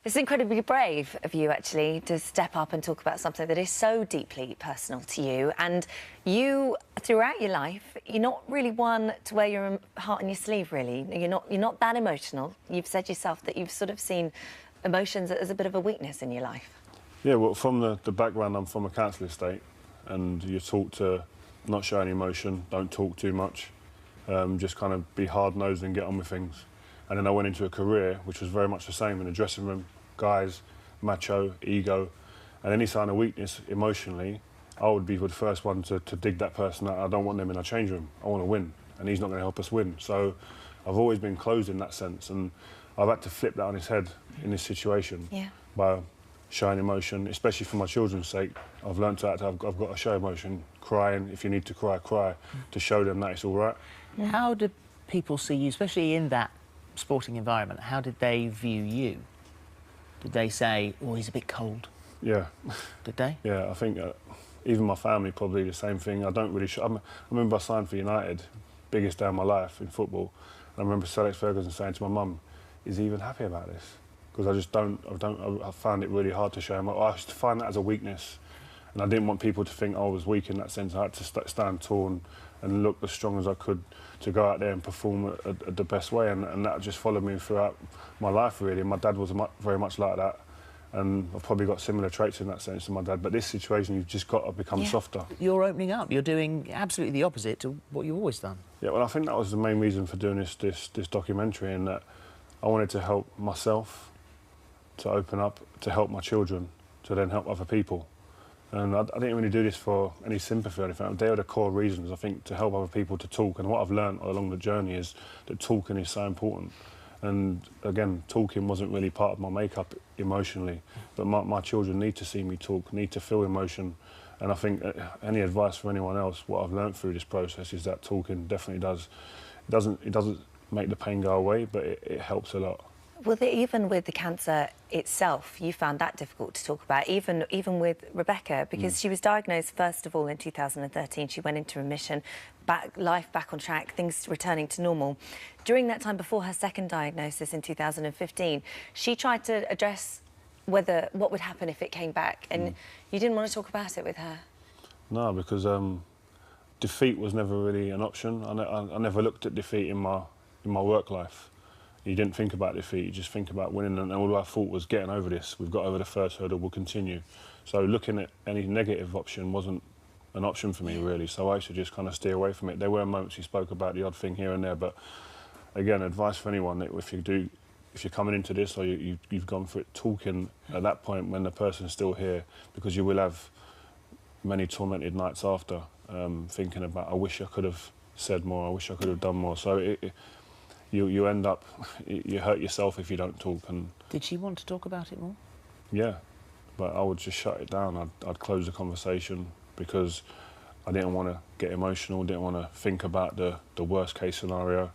It's incredibly brave of you, actually, to step up and talk about something that is so deeply personal to you. And you, throughout your life, you're not really one to wear your heart on your sleeve, really. You're not that emotional. You've said yourself that you've sort of seen emotions as a bit of a weakness in your life. Yeah, well, from the background, I'm from a council estate, and you're taught to not show any emotion, don't talk too much, just kind of be hard-nosed and get on with things. And then I went into a career which was very much the same in the dressing room, guys, macho, ego, and any sign of weakness emotionally, I would be the first one to dig that person out. I don't want them in our change room. I want to win, and he's not going to help us win. So I've always been closed in that sense, and I've had to flip that on its head in this situation by showing emotion, especially for my children's sake. I've learned that I've got to show emotion, crying. If you need to cry, cry, to show them that it's all right. How did people see you, especially in that sporting environment? How did they view you? Did they say, oh, he's a bit cold? Yeah. Did they? Yeah, I think even my family probably the same thing. I don't really I remember I signed for United, biggest day of my life in football. And I remember Sir Alex Ferguson saying to my mum, is he even happy about this? Because I found it really hard to show him. I used to find that as a weakness. And I didn't want people to think I was weak in that sense. I had to stand tall and look as strong as I could to go out there and perform the best way. And that just followed me throughout my life, really. My dad was very much like that. And I've probably got similar traits in that sense to my dad. But this situation, you've just got to become softer. You're opening up. You're doing absolutely the opposite to what you've always done. Yeah, well, I think that was the main reason for doing this documentary, in that I wanted to help myself, to open up, to help my children, to then help other people. And I didn't really do this for any sympathy or anything. They are the core reasons, I think, to help other people to talk. And what I've learned along the journey is that talking is so important. And again, talking wasn't really part of my makeup emotionally. But my children need to see me talk, need to feel emotion. And I think any advice for anyone else, what I've learned through this process is that talking definitely does. It doesn't make the pain go away, but it helps a lot. Well, even with the cancer itself, you found that difficult to talk about, even with Rebecca, because she was diagnosed, first of all, in 2013. She went into remission, life back on track, things returning to normal. During that time, before her second diagnosis in 2015, she tried to address what would happen if it came back, and you didn't want to talk about it with her. No, because defeat was never really an option. I never looked at defeat in my work life. You didn't think about defeat, you just think about winning, and all I thought was getting over this. We've got over the first hurdle, we'll continue. So looking at any negative option wasn't an option for me, really, so I used to just kind of steer away from it. There were moments you spoke about the odd thing here and there, but again, advice for anyone, that if you're coming into this or you've gone for it, talking at that point when the person's still here, because you will have many tormented nights after, thinking about, I wish I could have said more, I wish I could have done more. So you end up, you hurt yourself if you don't talk. And did she want to talk about it more? Yeah, but I would just shut it down. I'd close the conversation, because I didn't want to get emotional, didn't want to think about the worst case scenario.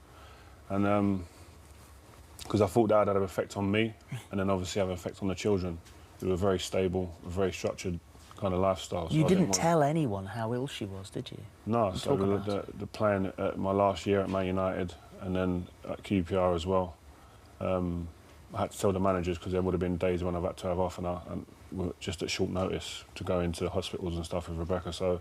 And because I thought that had an effect on me, and then obviously have an effect on the children, who were very stable, very structured kind of lifestyle. So you didn't tell anyone how ill she was, did you? No, so the playing at my last year at Man United, and then at QPR as well. I had to tell the managers, because there would have been days when I've had to have half an hour, and just at short notice, to go into hospitals and stuff with Rebecca. So,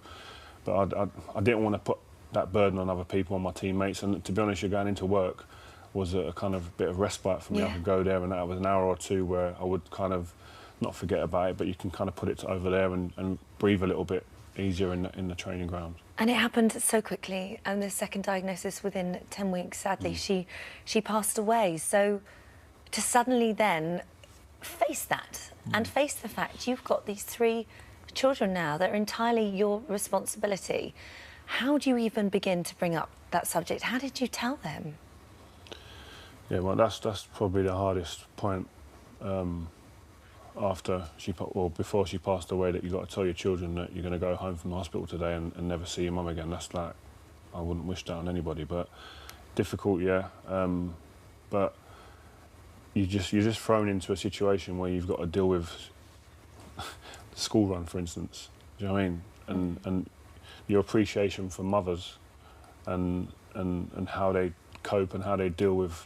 but I didn't want to put that burden on other people, on my teammates. And to be honest, you're going into work was a kind of bit of respite for me. I could go there, and that was an hour or two where I would kind of not forget about it, but you can kind of put it over there and breathe a little bit easier in the training ground. And it happened so quickly, and the second diagnosis within 10 weeks, sadly, she passed away. So to suddenly then face that and face the fact you've got these 3 children now that are entirely your responsibility, how do you even begin to bring up that subject? How did you tell them? Yeah, well, that's probably the hardest point. Before she passed away, that you've got to tell your children that you're going to go home from the hospital today and never see your mum again. That's like, I wouldn't wish that on anybody, but difficult, yeah. But you're just thrown into a situation where you've got to deal with the school run, for instance. Do you know what I mean? And your appreciation for mothers and how they cope and how they deal with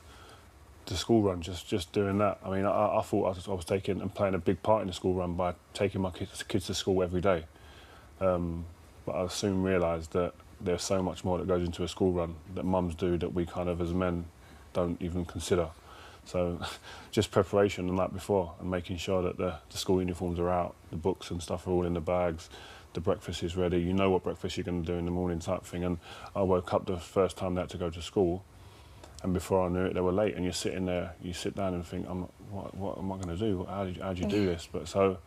the school run, just doing that. I mean, I thought I was taking and playing a big part in the school run by taking my kids to school every day. But I soon realised that there's so much more that goes into a school run that mums do that we kind of, as men, don't even consider. So just preparation the night before and making sure that the school uniforms are out, the books and stuff are all in the bags, the breakfast is ready, you know what breakfast you're going to do in the morning type thing. And I woke up the first time they had to go to school, and before I knew it, they were late, and you're sitting there, you sit down and think, what am I going to do? How do you do this? But so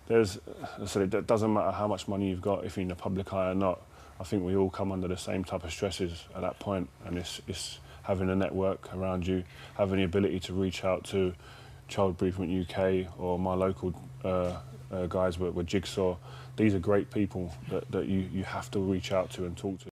there's, I said, it doesn't matter how much money you've got, if you're in the public eye or not. I think we all come under the same type of stresses at that point, and it's having a network around you, having the ability to reach out to Child Bereavement UK or my local guys with Jigsaw. These are great people that you have to reach out to and talk to.